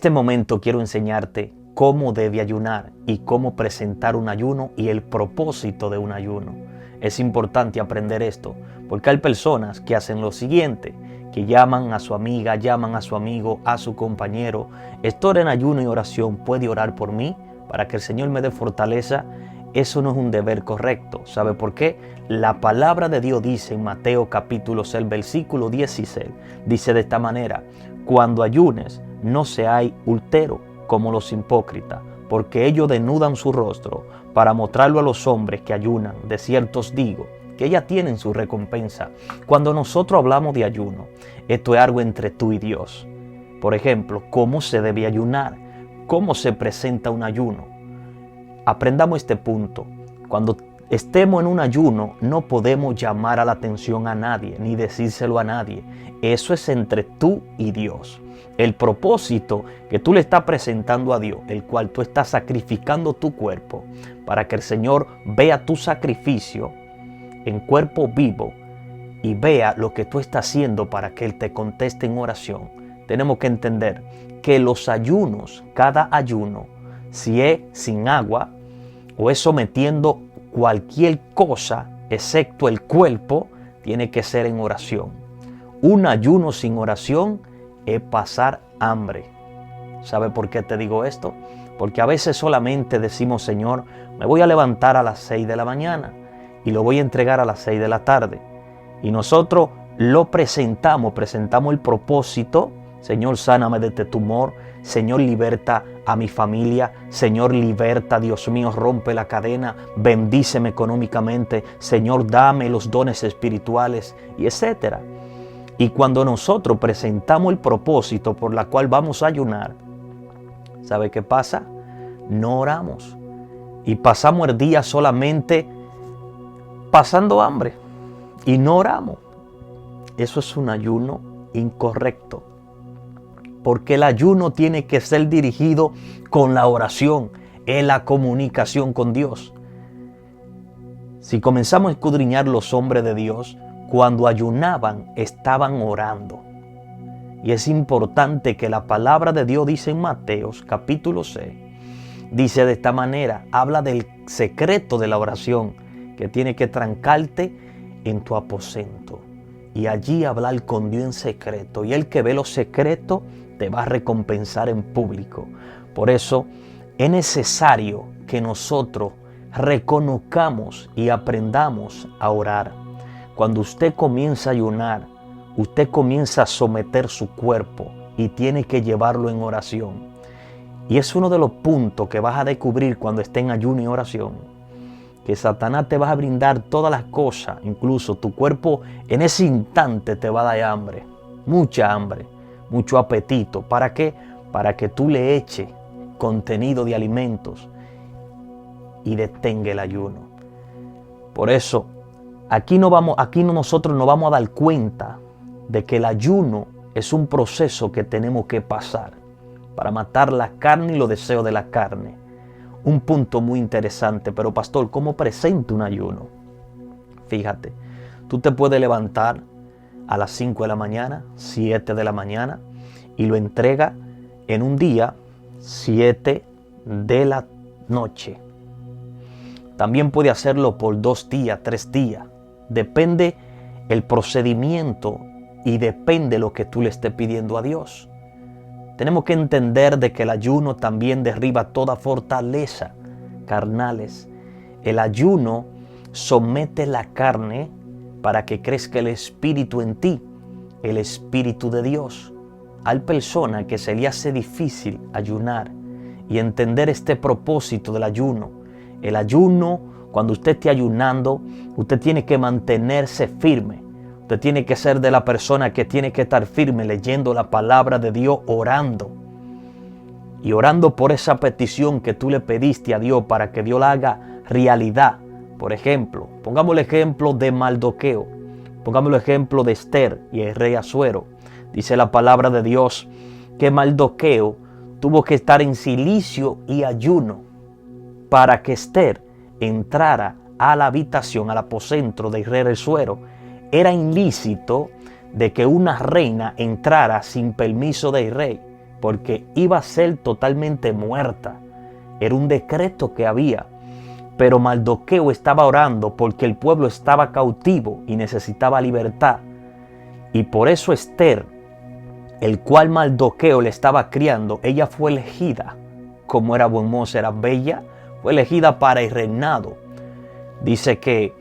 este momento quiero enseñarte cómo debe ayunar y cómo presentar un ayuno y el propósito de un ayuno. Es importante aprender esto porque hay personas que hacen lo siguiente, que llaman a su amiga, llaman a su amigo, a su compañero. Estoy en ayuno y oración, ¿puede orar por mí para que el Señor me dé fortaleza? Eso no es un deber correcto. ¿Sabe por qué? La palabra de Dios dice en Mateo capítulo 6, versículo 16, dice de esta manera: cuando ayunes, no seáis ulteros como los hipócritas, porque ellos denudan su rostro para mostrarlo a los hombres que ayunan. De cierto os digo que ya tienen su recompensa. Cuando nosotros hablamos de ayuno, esto es algo entre tú y Dios. Por ejemplo, ¿cómo se debe ayunar? ¿Cómo se presenta un ayuno? Aprendamos este punto. Cuando estemos en un ayuno, no podemos llamar a la atención a nadie, ni decírselo a nadie. Eso es entre tú y Dios. El propósito que tú le estás presentando a Dios, el cual tú estás sacrificando tu cuerpo, para que el Señor vea tu sacrificio en cuerpo vivo y vea lo que tú estás haciendo para que Él te conteste en oración. Tenemos que entender que los ayunos, cada ayuno, si es sin agua o es sometiendo cualquier cosa excepto el cuerpo, tiene que ser en oración. Un ayuno sin oración es pasar hambre. ¿Sabe por qué te digo esto? Porque a veces solamente decimos: Señor, me voy a levantar a las 6 de la mañana y lo voy a entregar a las 6 de la tarde. Y nosotros lo presentamos el propósito: Señor, sáname de este tumor. Señor, liberta a mi familia. Señor, liberta, Dios mío, rompe la cadena. Bendíceme económicamente. Señor, dame los dones espirituales, y etcétera. Y cuando nosotros presentamos el propósito por la cual vamos a ayunar, ¿sabe qué pasa? No oramos. Y pasamos el día solamente pasando hambre. Y no oramos. Eso es un ayuno incorrecto. Porque el ayuno tiene que ser dirigido con la oración, en la comunicación con Dios. Si comenzamos a escudriñar los hombres de Dios, cuando ayunaban, estaban orando. Y es importante que la palabra de Dios dice en Mateo capítulo 6, dice de esta manera, habla del secreto de la oración, que tiene que trancarte en tu aposento y allí hablar con Dios en secreto. Y el que ve los secretos te va a recompensar en público. Por eso es necesario que nosotros reconozcamos y aprendamos a orar. Cuando usted comienza a ayunar, usted comienza a someter su cuerpo y tiene que llevarlo en oración. Y es uno de los puntos que vas a descubrir cuando esté en ayuno y oración, que Satanás te va a brindar todas las cosas, incluso tu cuerpo en ese instante te va a dar hambre, mucho apetito. ¿Para qué? Para que tú le eches contenido de alimentos y detenga el ayuno. Por eso, nosotros nos vamos a dar cuenta de que el ayuno es un proceso que tenemos que pasar para matar la carne y los deseos de la carne. Un punto muy interesante. Pero pastor, ¿cómo presento un ayuno? Fíjate, tú te puedes levantar a las 5 de la mañana, 7 de la mañana y lo entrega en un día, 7 de la noche. También puede hacerlo por 2 días, 3 días. Depende el procedimiento y depende lo que tú le estés pidiendo a Dios. Tenemos que entender de que el ayuno también derriba toda fortaleza carnales. El ayuno somete la carne para que crezca el espíritu en ti, el espíritu de Dios. Hay personas que se le hace difícil ayunar y entender este propósito del ayuno. El ayuno, cuando usted esté ayunando, usted tiene que mantenerse firme. Usted tiene que ser de la persona que tiene que estar firme leyendo la palabra de Dios, orando. Y orando por esa petición que tú le pediste a Dios para que Dios la haga realidad. Por ejemplo, pongamos el ejemplo de Mardoqueo. Pongamos el ejemplo de Esther y el rey Asuero. Dice la palabra de Dios que Mardoqueo tuvo que estar en silicio y ayuno para que Esther entrara a la habitación, al aposento del rey Asuero. Era ilícito de que una reina entrara sin permiso del rey. porque iba a ser totalmente muerta. Era un decreto que había. Pero Mardoqueo estaba orando porque el pueblo estaba cautivo y necesitaba libertad. Y por eso Esther, el cual Mardoqueo le estaba criando, ella fue elegida, como era buen mozo, era bella, fue elegida para el reinado. Dice que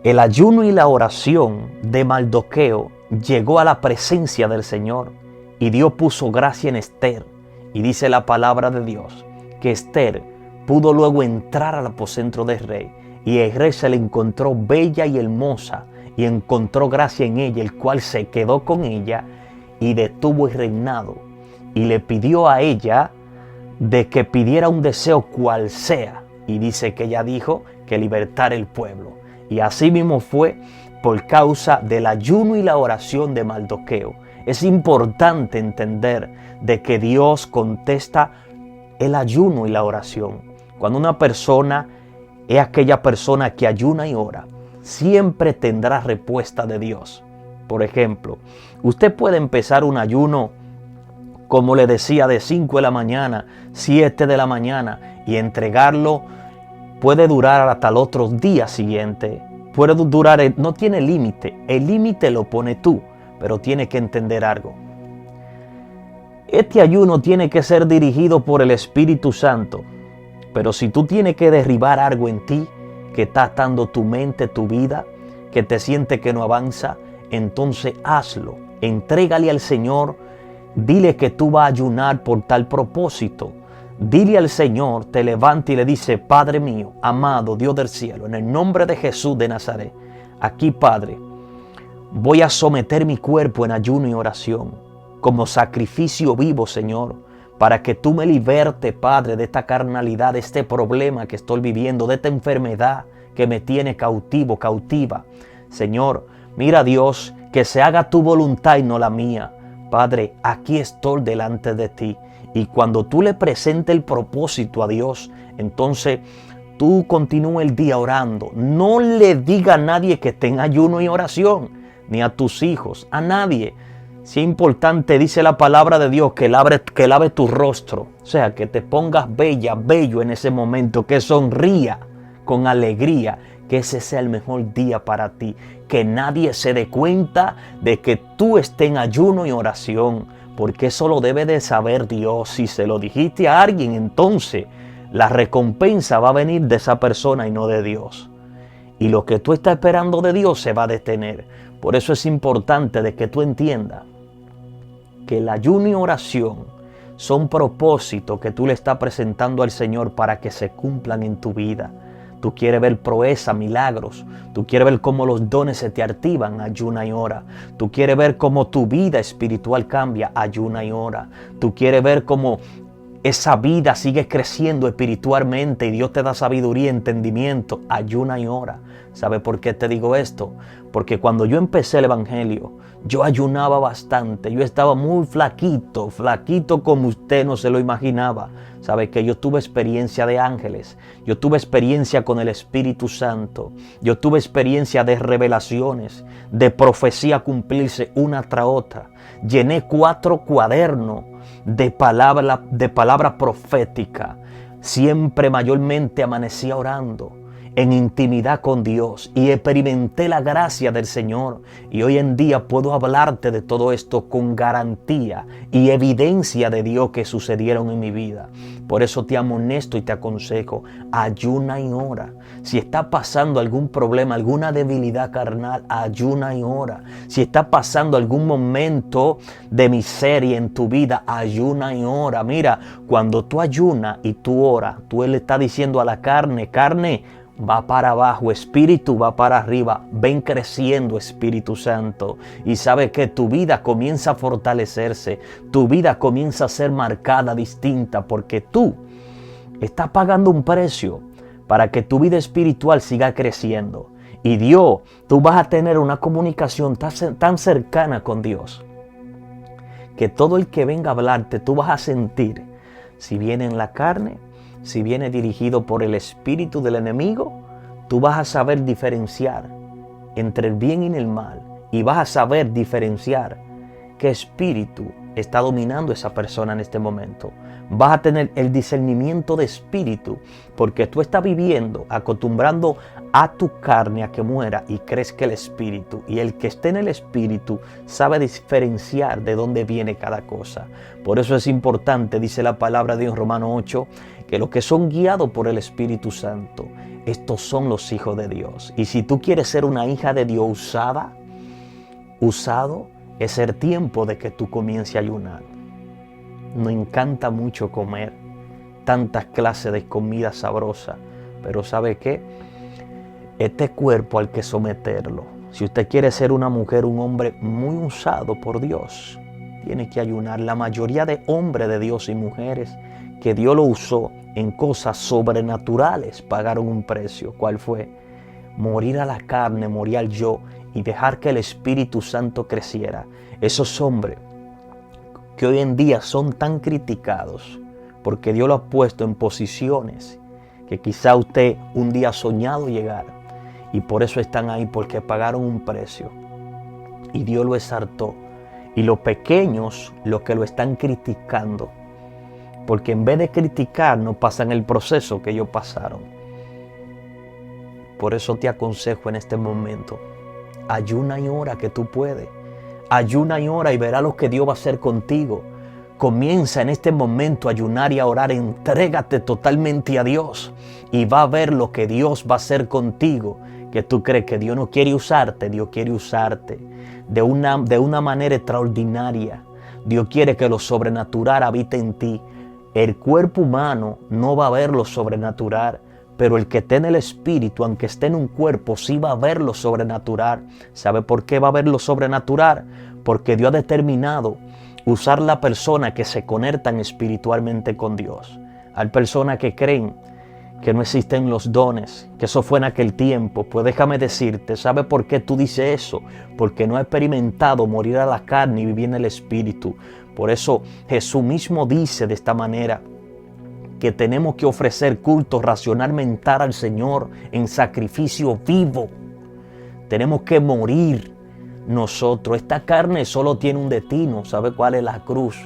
el ayuno y la oración de Mardoqueo llegó a la presencia del Señor y Dios puso gracia en Esther. Y dice la palabra de Dios que Esther pudo luego entrar al aposento del rey y el rey se le encontró bella y hermosa y encontró gracia en ella, el cual se quedó con ella y detuvo el reinado y le pidió a ella de que pidiera un deseo cual sea, y dice que ella dijo que libertara el pueblo. Y así mismo fue por causa del ayuno y la oración de Mardoqueo. Es importante entender de que Dios contesta el ayuno y la oración. Cuando una persona es aquella persona que ayuna y ora, siempre tendrá respuesta de Dios. Por ejemplo, usted puede empezar un ayuno, como le decía, de 5 de la mañana, 7 de la mañana, y entregarlo puede durar hasta el otro día siguiente. Puede durar, no tiene límite. El límite lo pone tú, pero tiene que entender algo. Este ayuno tiene que ser dirigido por el Espíritu Santo. Pero si tú tienes que derribar algo en ti, que está atando tu mente, tu vida, que te siente que no avanza, entonces hazlo. Entrégale al Señor. Dile que tú vas a ayunar por tal propósito. Dile al Señor, te levanta y le dice: Padre mío, amado Dios del cielo, en el nombre de Jesús de Nazaret, aquí, Padre, voy a someter mi cuerpo en ayuno y oración, como sacrificio vivo, Señor, para que tú me libertes, Padre, de esta carnalidad, de este problema que estoy viviendo, de esta enfermedad que me tiene cautivo, cautiva. Señor, mira, Dios, que se haga tu voluntad y no la mía. Padre, aquí estoy delante de ti. Y cuando tú le presentes el propósito a Dios, entonces tú continúa el día orando. No le diga a nadie que esté en ayuno y oración, ni a tus hijos, a nadie. Si es importante, dice la palabra de Dios, que lave tu rostro. O sea, que te pongas bella, bello en ese momento, que sonría con alegría, que ese sea el mejor día para ti. Que nadie se dé cuenta de que tú estés en ayuno y oración, porque eso lo debe de saber Dios. Si se lo dijiste a alguien, entonces la recompensa va a venir de esa persona y no de Dios. Y lo que tú estás esperando de Dios se va a detener. Por eso es importante de que tú entiendas que el ayuno y oración son propósitos que tú le estás presentando al Señor para que se cumplan en tu vida. Tú quieres ver proeza, milagros. Tú quieres ver cómo los dones se te activan, ayuna y ora. Tú quieres ver cómo tu vida espiritual cambia, ayuna y ora. Tú quieres ver cómo esa vida sigue creciendo espiritualmente y Dios te da sabiduría y entendimiento, ayuna y ora. ¿Sabe por qué te digo esto? Porque cuando yo empecé el evangelio, yo ayunaba bastante. Yo estaba muy flaquito, flaquito como usted no se lo imaginaba. ¿Sabe? Que yo tuve experiencia de ángeles. Yo tuve experiencia con el Espíritu Santo. Yo tuve experiencia de revelaciones, de profecía cumplirse una tras otra. Llené 4 cuadernos de palabra profética. Siempre mayormente amanecía orando en intimidad con Dios y experimenté la gracia del Señor. Y hoy en día puedo hablarte de todo esto con garantía y evidencia de Dios que sucedieron en mi vida. Por eso te amonesto y te aconsejo, ayuna y ora. Si está pasando algún problema, alguna debilidad carnal, ayuna y ora. Si está pasando algún momento de miseria en tu vida, ayuna y ora. Mira, cuando tú ayunas y tú oras, tú le estás diciendo a la carne, va para abajo, espíritu va para arriba, ven creciendo, Espíritu Santo. Y sabes que tu vida comienza a fortalecerse, tu vida comienza a ser marcada, distinta, porque tú estás pagando un precio para que tu vida espiritual siga creciendo. Y Dios, tú vas a tener una comunicación tan cercana con Dios, que todo el que venga a hablarte, tú vas a sentir, si viene en la carne, si viene dirigido por el espíritu del enemigo, tú vas a saber diferenciar entre el bien y el mal. Y vas a saber diferenciar qué espíritu está dominando esa persona en este momento. Vas a tener el discernimiento de espíritu, porque tú estás viviendo, acostumbrando a tu carne a que muera y crees que el espíritu, y el que esté en el espíritu sabe diferenciar de dónde viene cada cosa. Por eso es importante, dice la palabra de Dios en Romanos 8, que los que son guiados por el Espíritu Santo, estos son los hijos de Dios. Y si tú quieres ser una hija de Dios usado, es el tiempo de que tú comiences a ayunar. Nos encanta mucho comer tantas clases de comida sabrosa, pero ¿sabe qué? Este cuerpo hay que someterlo. Si usted quiere ser una mujer, un hombre muy usado por Dios, tiene que ayunar. La mayoría de hombres de Dios y mujeres que Dios lo usó en cosas sobrenaturales pagaron un precio. ¿Cuál fue? Morir a la carne, morir al yo y dejar que el Espíritu Santo creciera. Esos hombres que hoy en día son tan criticados porque Dios lo ha puesto en posiciones que quizá usted un día ha soñado llegar, y por eso están ahí, porque pagaron un precio y Dios lo exaltó. Y los pequeños, los que lo están criticando, porque en vez de criticar no pasan el proceso que ellos pasaron. Por eso te aconsejo en este momento, ayuna y ora que tú puedes. Ayuna y ora y verás lo que Dios va a hacer contigo. Comienza en este momento a ayunar y a orar. Entrégate totalmente a Dios y va a ver lo que Dios va a hacer contigo. Que tú crees que Dios no quiere usarte. Dios quiere usarte de una manera extraordinaria. Dios quiere que lo sobrenatural habite en ti. El cuerpo humano no va a ver lo sobrenatural, pero el que esté en el espíritu, aunque esté en un cuerpo, sí va a ver lo sobrenatural. ¿Sabe por qué va a ver lo sobrenatural? Porque Dios ha determinado usar la persona que se conectan espiritualmente con Dios. Hay personas que creen que no existen los dones, que eso fue en aquel tiempo. Pues déjame decirte, ¿sabe por qué tú dices eso? Porque no has experimentado morir a la carne y vivir en el espíritu. Por eso Jesús mismo dice de esta manera, que tenemos que ofrecer culto racional mental al Señor en sacrificio vivo. Tenemos que morir nosotros. Esta carne solo tiene un destino. ¿Sabe cuál es la cruz?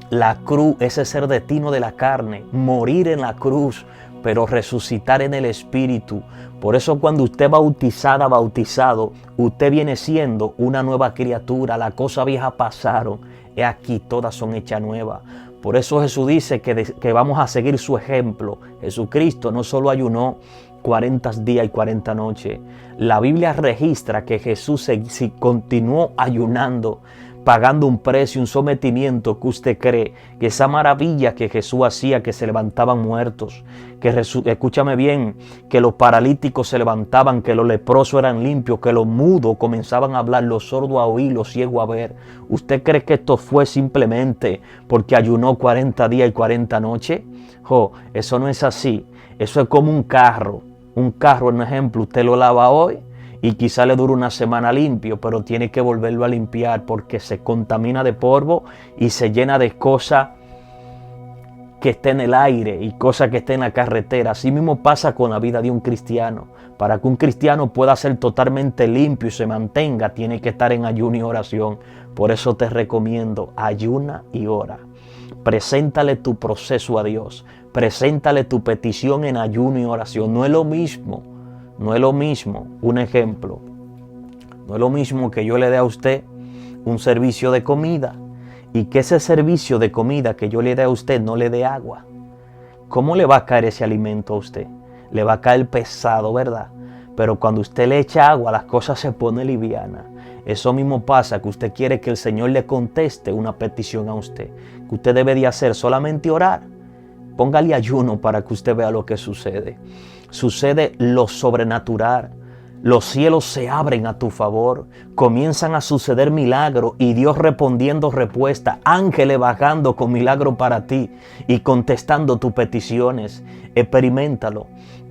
La cruz, ese es el destino de la carne. Morir en la cruz, pero resucitar en el Espíritu. Por eso cuando usted bautizado, usted viene siendo una nueva criatura. Las cosas viejas pasaron. He aquí, todas son hechas nuevas. Por eso Jesús dice que vamos a seguir su ejemplo. Jesucristo no solo ayunó 40 días y 40 noches. La Biblia registra que Jesús continuó ayunando, pagando un precio, un sometimiento que usted cree, que esa maravilla que Jesús hacía, que se levantaban muertos, que escúchame bien, que los paralíticos se levantaban, que los leprosos eran limpios, que los mudos comenzaban a hablar, los sordos a oír, los ciegos a ver. ¿Usted cree que esto fue simplemente porque ayunó 40 días y 40 noches? Eso no es así. Eso es como un carro. Un carro, un ejemplo, usted lo lava hoy y quizá le dura una semana limpio, pero tiene que volverlo a limpiar porque se contamina de polvo y se llena de cosas que estén en el aire y cosas que estén en la carretera. Así mismo pasa con la vida de un cristiano. Para que un cristiano pueda ser totalmente limpio y se mantenga, tiene que estar en ayuno y oración. Por eso te recomiendo, ayuna y ora. Preséntale tu proceso a Dios. Preséntale tu petición en ayuno y oración. No es lo mismo. No es lo mismo, un ejemplo, no es lo mismo que yo le dé a usted un servicio de comida y que ese servicio de comida que yo le dé a usted no le dé agua. ¿Cómo le va a caer ese alimento a usted? Le va a caer pesado, ¿verdad? Pero cuando usted le echa agua, las cosas se ponen livianas. Eso mismo pasa, que usted quiere que el Señor le conteste una petición a usted. Que usted debe de hacer solamente orar. Póngale ayuno para que usted vea lo que sucede. Sucede lo sobrenatural. Los cielos se abren a tu favor. Comienzan a suceder milagros y Dios respondiendo respuesta. Ángeles bajando con milagros para ti y contestando tus peticiones. Experiméntalo.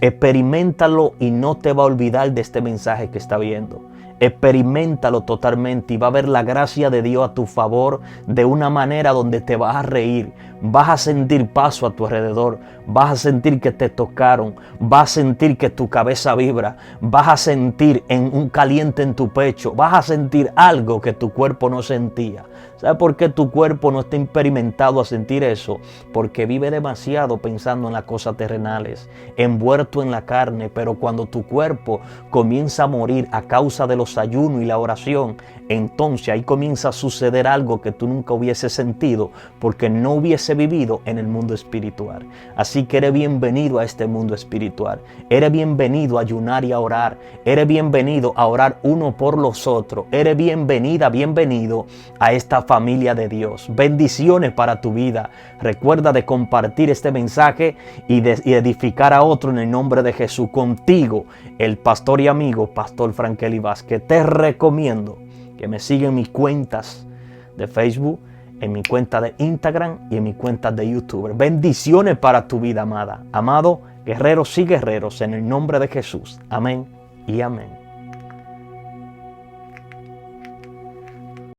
Experiméntalo y no te va a olvidar de este mensaje que está viendo. Experiméntalo totalmente y va a ver la gracia de Dios a tu favor de una manera donde te vas a reír. Vas a sentir paso a tu alrededor. Vas a sentir que te tocaron. Vas a sentir que tu cabeza vibra. Vas a sentir un caliente en tu pecho. Vas a sentir algo que tu cuerpo no sentía. ¿Sabe por qué tu cuerpo no está experimentado a sentir eso? Porque vive demasiado pensando en las cosas terrenales, envuelto en la carne. Pero cuando tu cuerpo comienza a morir a causa de los ayunos y la oración, entonces ahí comienza a suceder algo que tú nunca hubiese sentido, porque no hubiese vivido en el mundo espiritual. Así que eres bienvenido a este mundo espiritual. Eres bienvenido a ayunar y a orar. Eres bienvenido a orar uno por los otros. Eres bienvenida, bienvenido a esta familia de Dios. Bendiciones para tu vida. Recuerda de compartir este mensaje y de edificar a otro en el nombre de Jesús. Contigo, el pastor y amigo, Pastor Frankely Vázquez. Te recomiendo que me siga en mis cuentas de Facebook, en mi cuenta de Instagram y en mi cuenta de YouTube. Bendiciones para tu vida, amada. Amado, guerreros y guerreros, en el nombre de Jesús. Amén y amén.